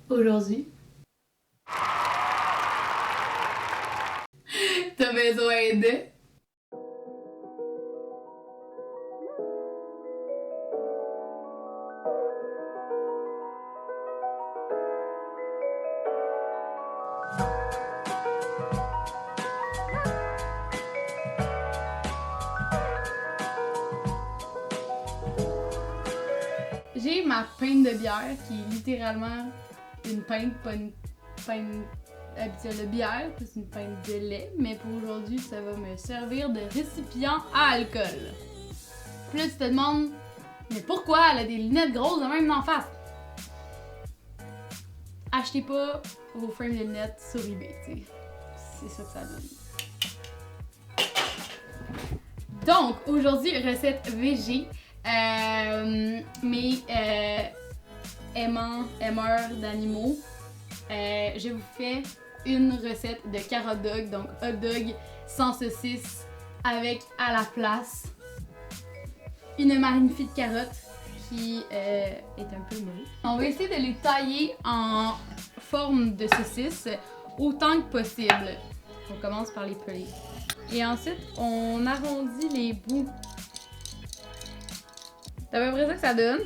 Aujourd'hui, t'as besoin de... J'ai ma pinte de bière qui est littéralement une pinte, pas une pinte habituelle de bière, c'est une pinte de lait, mais pour aujourd'hui, ça va me servir de récipient à alcool. Puis là, tu te demandes, mais pourquoi elle a des lunettes grosses de même en face? Achetez pas vos frames de lunettes sur eBay, t'sais. C'est ça que ça donne. Donc, aujourd'hui, recette végé. Aimeurs d'animaux, je vous fais une recette de carrot dog, donc hot dog sans saucisse avec à la place une magnifique carotte qui est un peu molle. On va essayer de les tailler en forme de saucisse autant que possible. On commence par les peler. Et ensuite, on arrondit les bouts. C'est à peu près ça que ça donne.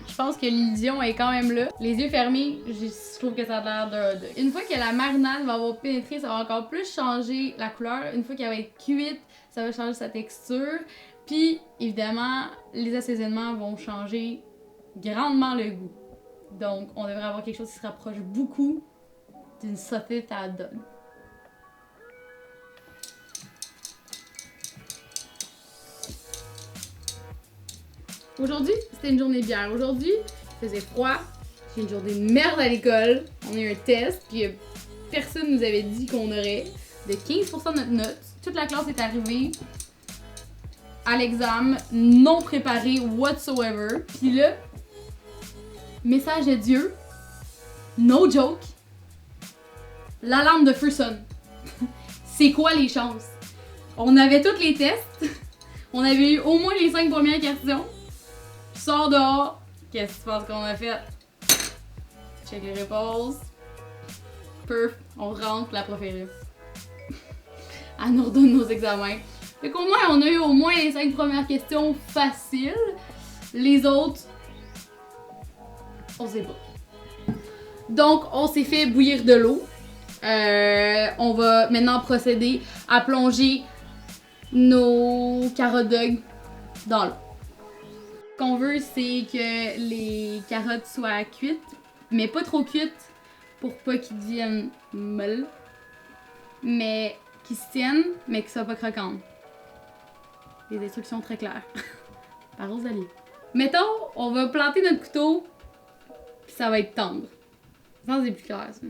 Je pense que l'illusion est quand même là. Les yeux fermés, je trouve que ça a l'air d'un hot dog. Une fois que la marinade va avoir pénétré, ça va encore plus changer la couleur. Une fois qu'elle va être cuite, ça va changer sa texture. Puis, évidemment, les assaisonnements vont changer grandement le goût. Donc, on devrait avoir quelque chose qui se rapproche beaucoup d'une saucisse à hot dog. Aujourd'hui, c'était une journée de bière. Aujourd'hui, il faisait froid. J'ai une journée de merde à l'école. On a eu un test, puis personne nous avait dit qu'on aurait de 15% de notre note. Toute la classe est arrivée à l'examen non préparée whatsoever. Puis là, message de Dieu, no joke, l'alarme de feu sonne. C'est quoi les chances? On avait tous les tests. On avait eu au moins les 5 premières questions. Sors dehors. Qu'est-ce que tu penses qu'on a fait? Check les réponses. Perf, on rentre, la prof est là. Elle nous redonne nos examens. Fait qu'au moins, on a eu au moins les 5 premières questions faciles. Les autres, on sait pas. Donc, on s'est fait bouillir de l'eau. On va maintenant procéder à plonger nos carrot dog dans l'eau. Ce qu'on veut, c'est que les carottes soient cuites, mais pas trop cuites pour pas qu'ils deviennent molles, mais qu'ils se tiennent, mais qu'ils soient pas croquantes. Des instructions très claires. Par Rosalie. Mettons, on va planter notre couteau, puis ça va être tendre. Je pense que c'est plus clair, ça.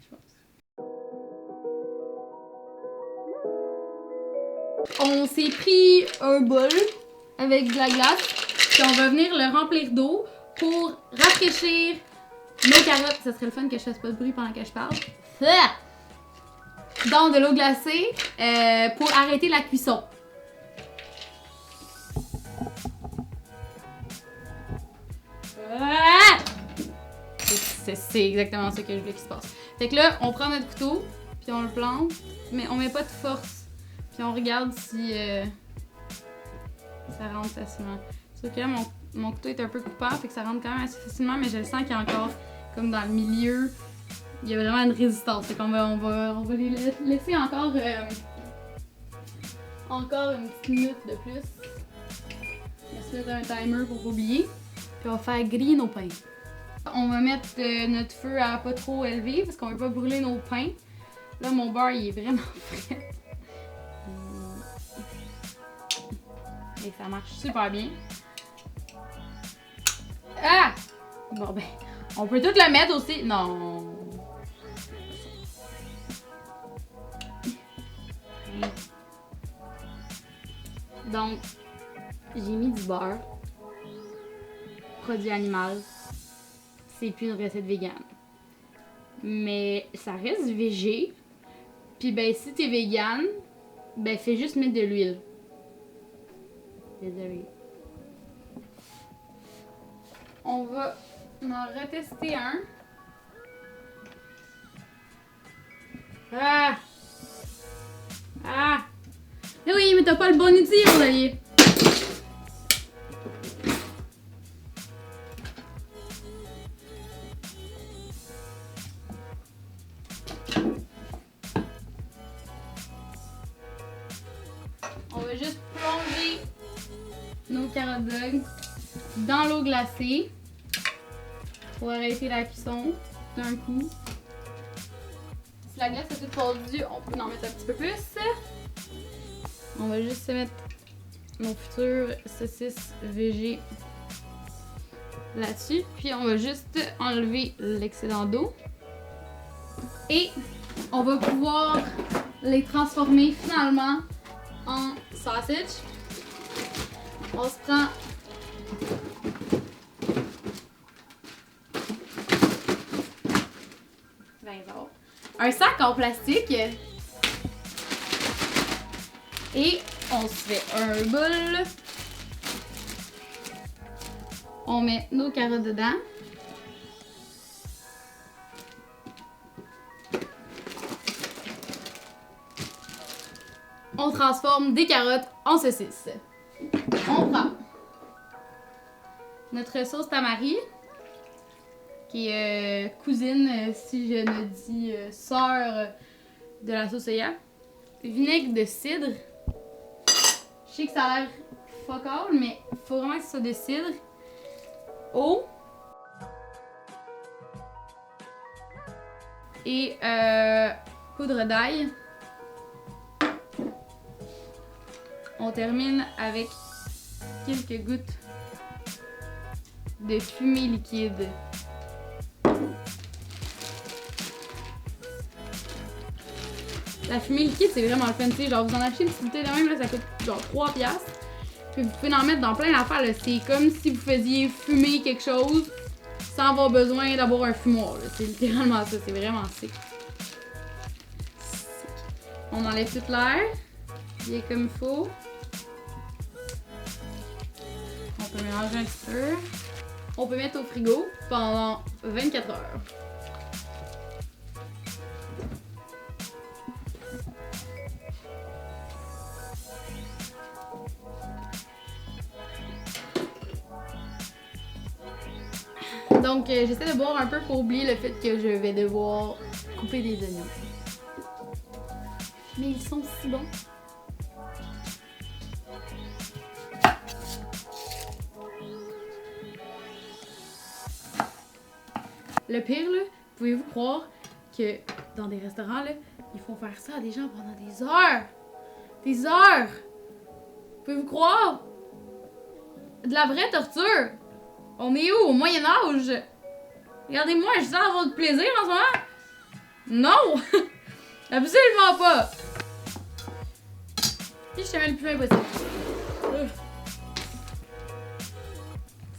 Je pense. On s'est pris un bol avec de la glace, puis on va venir le remplir d'eau pour rafraîchir nos carottes. Ça serait le fun que je fasse pas de bruit pendant que je parle. Dans de l'eau glacée pour arrêter la cuisson. C'est exactement ça que je voulais qu'il se passe. Fait que là, on prend notre couteau, puis on le plante, mais on met pas de force. Puis on regarde si ça rentre facilement. Sauf que là, mon couteau est un peu coupant, fait que ça rentre quand même assez facilement, mais je le sens qu'il y a encore, comme dans le milieu, il y a vraiment une résistance. Fait qu'on on va les laisser encore une petite minute de plus. On va se mettre un timer pour pas oublier. Puis on va faire griller nos pains. On va mettre notre feu à pas trop élevé parce qu'on veut pas brûler nos pains. Là, mon beurre, il est vraiment frais. Et ça marche super bien. Ah! Bon ben, on peut tout le mettre aussi. Non. Donc, j'ai mis du beurre. Produit animal. C'est plus une recette végane. Mais ça reste végé. Puis ben, si t'es végane, ben fais juste mettre de l'huile. Désolée. On va en retester un. Ah! Ah! Mais oui, mais t'as pas le bon outil, Rosalie. On va juste plonger nos carottes dog dans l'eau glacée pour arrêter la cuisson d'un coup. Si la glace est toute fondue, on peut en mettre un petit peu plus. On va juste se mettre nos futures saucisses végé là-dessus. Puis on va juste enlever l'excédent d'eau. Et on va pouvoir les transformer finalement en sausage. On se prend un sac en plastique et on se fait un bol. On met nos carottes dedans. On transforme des carottes en saucisses. On prend notre sauce tamari, qui est cousine, si je ne dis sœur de la sauce soya. Vinaigre de cidre. Je sais que ça a l'air fuck all, mais il faut vraiment que ce soit de cidre. Eau. Et poudre d'ail. On termine avec quelques gouttes de fumée liquide. La fumée liquide, c'est vraiment le fun, tu sais, genre vous en achetez une petite bouteille de même, là, ça coûte genre 3$. Puis vous pouvez en mettre dans plein d'affaires, là. C'est comme si vous faisiez fumer quelque chose sans avoir besoin d'avoir un fumoir, là. C'est littéralement ça, c'est vraiment sick. On enlève toute l'air, bien comme il faut. On peut mélanger un petit peu. On peut mettre au frigo pendant 24 heures. Donc, j'essaie de boire un peu pour oublier le fait que je vais devoir couper des oignons. Mais ils sont si bons. Le pire, là, pouvez-vous croire que dans des restaurants, là, ils font faire ça à des gens pendant des heures? Des heures! Pouvez-vous croire? De la vraie torture! On est où? Au Moyen-Âge? Regardez-moi, je sens avoir du plaisir en ce moment? Non! Absolument pas! Puis je te mets le plus impossible.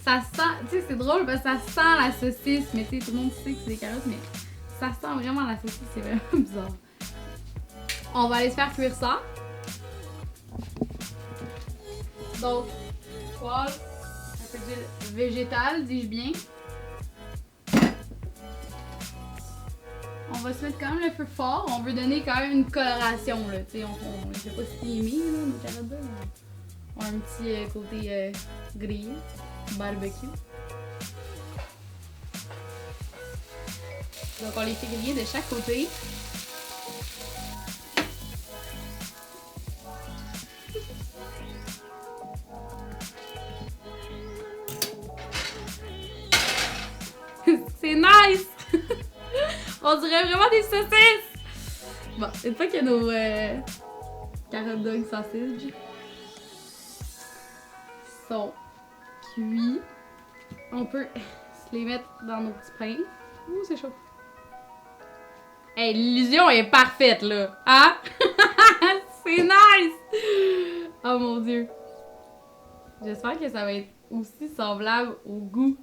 Ça sent, tu sais, c'est drôle parce que ça sent la saucisse, mais tu sais, tout le monde sait que c'est des carottes, mais ça sent vraiment la saucisse, c'est vraiment bizarre. On va aller se faire cuire ça. Donc, poivre, un peu d'huile végétale, dis-je bien. On va se mettre quand même le feu fort, on veut donner quand même une coloration, là, tu sais, on ne fait pas steamer, là, nos carottes, là. On a un petit côté grillé. Barbecue. Donc on les fait griller de chaque côté. C'est nice! On dirait vraiment des saucisses! Bon, une fois que nos carottes dog sausage sont cuits, on peut se les mettre dans nos petits pains. Ouh, c'est chaud. Hey, l'illusion est parfaite, là. Hein? C'est nice! Oh mon Dieu. J'espère que ça va être aussi semblable au goût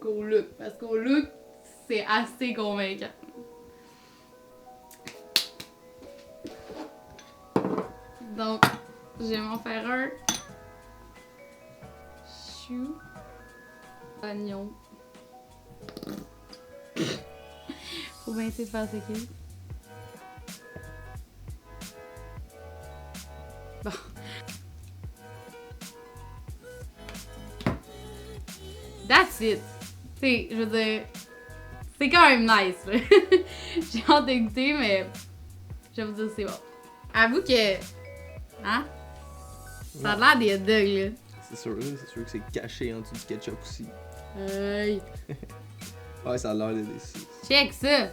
qu'au look. Parce qu'au look, c'est assez convaincant. Donc, je vais m'en faire un chou. Oignon. Faut bien essayer de faire sécher. Bon. That's it. T'sais, je veux dire, c'est quand même nice. J'ai hâte de goûter, mais je vais vous dire c'est bon. Avoue que, hein, ça a l'air des hot dogs là. C'est sûr que c'est caché en dessous du ketchup aussi. Hey. Ouais, ça a l'air des saucisses. Check ça.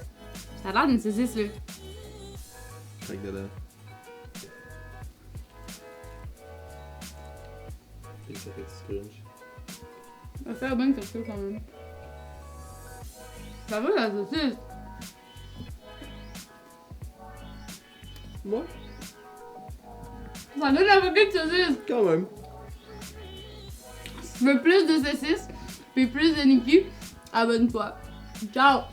Ça a l'air d'une saucisse là. Check dedans. Et ça fait du crunch. Ça fait bien quelque chose quand même. Ça va la saucisse. Ouais, Ça donne la de saucisse. quand même. Si tu veux plus de saucisse, puis plus de nicu, abonne-toi. Ciao!